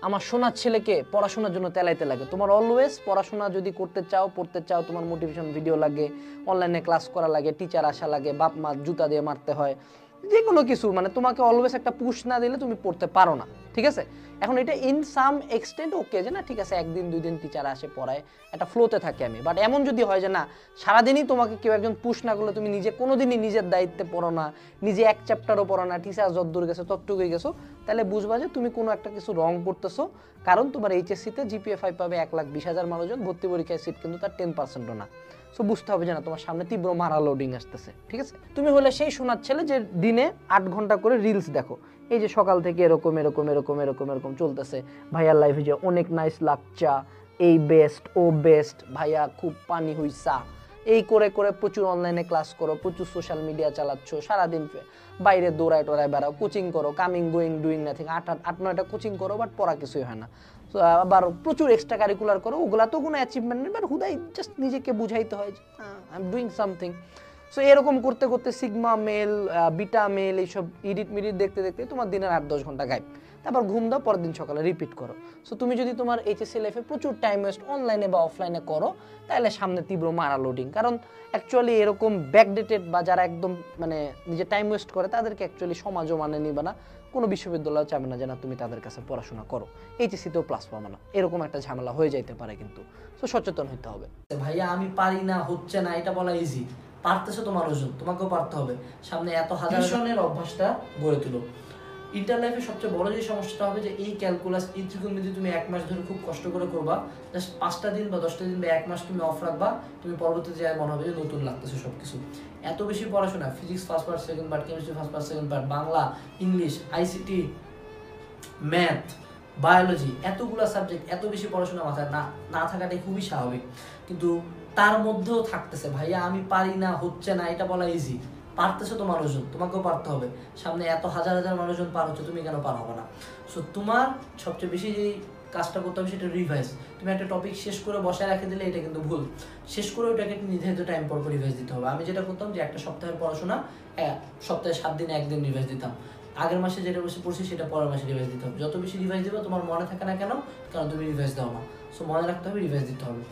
আমার সোনার ছেলেকে পড়াশোনার জন্য তেলাইতে লাগে। তোমার অলওয়েজ পড়াশোনা যদি করতে চাও, পড়তে চাও, তোমার মোটিভেশন ভিডিও লাগে, অনলাইনে ক্লাস করা লাগে, টিচার আসা লাগে, বাপ মা জুতা দিয়ে মারতে হয়, যে কোনো কিছু, মানে তোমাকে অলওয়েজ একটা পুশ না দিলে তুমি পড়তে পারো না, ঠিক আছে? এখন এটা ইন সাম এক্সটেন্ট ওকে, যে না ঠিক আছে একদিন দুই দিন টিচার আসে পড়ায়, একটা ফ্লোতে থাকে আমি। বাট এমন যদি হয় যে না সারাদিনই তোমাকে কেউ একজন পুশ না করলে তুমি নিজে কোনোদিনই নিজের দায়িত্বে পড়ো না, নিজে এক চ্যাপ্টারও পড়ো না, টিচার যতদূর গেছে ততটুকুই গেছো, তাহলে বুঝবা যে তুমি কোনো একটা কিছু রং করতেছো। কারণ তোমার এইচএসসিতে জিপিএ 5 পাবে 1,20,000 মানুষজন, ভর্তি পরীক্ষায় সিট কিন্তু তার 10%ও না। সো বুঝতে হবে যে না তোমার সামনে তীব্র মারা লোডিং আসতেছে, ঠিক আছে? তুমি হলে সেই সোনার ছেলে যে দিনে 8 ঘন্টা করে রিলস দেখো, এই যে সকাল থেকে এরকম এরকম এরকম এরকম এরকম চলতেছে, ভাইয়ার লাইফে যে অনেক নাইস লাগচা, এই বেস্ট ও বেস্ট, ভাইয়া খুব পানি হইসা, এই করে করে প্রচুর অনলাইনে ক্লাস করো, প্রচুর সোশ্যাল মিডিয়া চালাচ্ছ, সারাদিন বাইরে দৌড়ায় টোড়ায় বেড়াও, কোচিং করো, কামিং গোয়িং ডুইং নাথিং, 8-9টা কোচিং করো, বাট পড়া কিছুই হয় না। আবার প্রচুর এক্সট্রা কারিকুলার করো, ওগুলা তো কোনো অ্যাচিভমেন্ট নেই, বাট হুদাই জাস্ট নিজেকে বুঝাইতে হয় যে I am doing something. So এরকম করতে করতে সিগমা মেল, বিটা মেল, এইসব ইডিট মিডিট দেখতে দেখতে তোমার দিনের 8-10 ঘন্টা গায়েব। তারপর ঘুম দাও, পরের দিন সকালে রিপিট করো। সো তুমি যদি তোমার এইচএসসি লাইফে প্রচুর টাইম ওয়েস্ট অনলাইনে বা অফলাইনে করো, তাহলে সামনে তীব্র মারা লোডিং। কারণ অ্যাকচুয়ালি এরকম ব্যাকডেটেড বা যারা একদম মানে নিজে টাইম ওয়েস্ট করে, তাদেরকে অ্যাকচুয়ালি সমাজও মানে নিবে না, কোনো বিশ্ববিদ্যালয় চাবে না যে না তুমি তাদের কাছে পড়াশোনা করো, এইচএসসিতেও প্লাস পাবে না, এরকম একটা ঝামেলা হয়ে যাইতে পারে কিন্তু। সো সচেতন হতে হবে। ভাইয়া আমি পারি না, হচ্ছে না, এটা বলা ইজি। পারতেছো তো মানুষজন, তোমাকেও পারতে হবে। সামনে এত হাজার টিউশনের অভ্যাসটা গড়ে তুলো। ইন্টার লাইফে সবচেয়ে বড় যে সমস্যাটা হবে যে এই ক্যালকুলাস, এই ত্রিকোণমিতি তুমি 1 মাস ধরে খুব কষ্ট করে করবা, জাস্ট 5টা দিন বা 10টা দিন বা 1 মাস তুমি অফ রাখবা, তুমি পরবর্তীতে যায় মনে হবে যে নতুন লাগতেছে সবকিছু। এত বেশি পড়াশোনা, physics first part second part, chemistry first part second part, Bangla, English, ICT, math, biology, এতগুলা সাবজেক্ট, এত বেশি পড়াশোনা মাথায় না থাকাটাই খুবই স্বাভাবিক। কিন্তু তার মধ্যেও থাকতেছে ভাইয়া আমি পারি না, হচ্ছে না, এটা বলা ইজি। পারতেছো তো মানুষজন, তোমাকেও পারতে হবে। সামনে এত হাজার হাজার মানুষজন পার হচ্ছে, তুমি কেন পার হবে না? সো তোমার সবচেয়ে বেশি যে কাজটা করতে হবে সেটা রিভাইজ। তুমি একটা টপিক শেষ করে বসায় রেখে দিলে এটা কিন্তু ভুল। শেষ করে ওটাকে নির্ধারিত টাইম পর রিভাইজ দিতে হবে। আমি যেটা করতাম যে একটা সপ্তাহের পড়াশোনা সপ্তাহে 7 দিনে 1 দিন রিভাইজ দিতাম। আগের মাসে যেটা বসে পড়ছি সেটা পরের মাসে রিভাইজ দিতে হবে। যত বেশি রিভাইজ দিবে তোমার মনে থাকে না কেন, কারণ তুমি রিভাইজ দাও না। সো মনে রাখতে হবে, রিভাইজ দিতে হবে।